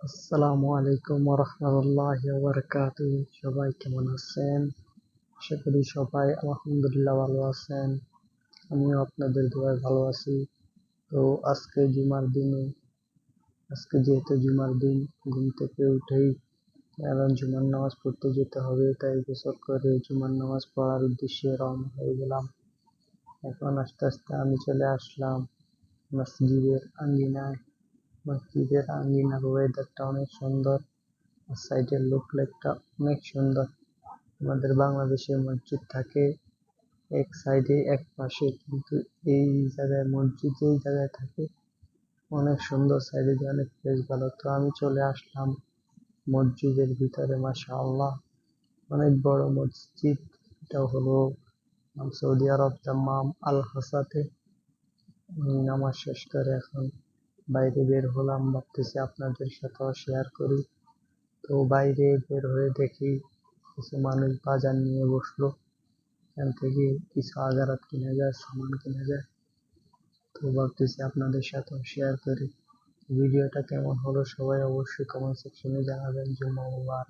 আসসালামু আলাইকুম ওরহমতুল্লাহি ওয়াবারাকাতুহু। সবাই কেমন আছেন? আশা করি সবাই আলহামদুলিল্লাহ ভালো আছেন। আমিও আপনাদের দোয়ায় ভালো আছি। তো আজকে যেহেতু জুমার দিন, ঘুম থেকে উঠেই এখন জুমার নামাজ পড়তে যেতে হবে, তাই গোসল করে জুমার নামাজ পড়ার উদ্দেশ্যে রওনা হয়ে গেলাম। এখন আস্তে আস্তে আমি চলে আসলাম মসজিদের আঙ্গিনায়। মসজিদের আঙ্গিনার ওয়েদারটা অনেক সুন্দর, সাইডের লোকলেকটা অনেক সুন্দর। আমাদের বাংলাদেশে মসজিদ থাকে এক সাইডে এক পাশে, কিন্তু এই জায়গায় মসজিদ যেই জায়গায় থাকে অনেক সুন্দর, সাইডে দিয়ে অনেক প্লেস ভালো। তো আমি চলে আসলাম মসজিদের ভিতরে। মাশাআল্লাহ, অনেক বড় মসজিদ। এটা হলো সৌদি আরব দাম্মাম আল হাসাতে। নামাজ শেষ করে এখন বাইরে বের হলাম, ভাবতেছি আপনাদের সাথেও শেয়ার করি। তো বাইরে বের হয়ে দেখি কিছু মানুষ বাজার নিয়ে বসলো। এখান থেকে কিছু আগারাত কিনা যায়, সামান কিনা যায়। তো ভাবতেছি আপনাদের সাথেও শেয়ার করি। ভিডিওটা কেমন হলো সবাই অবশ্যই কমেন্ট সেকশনে জানাবেন। জুম্মা মুবারক।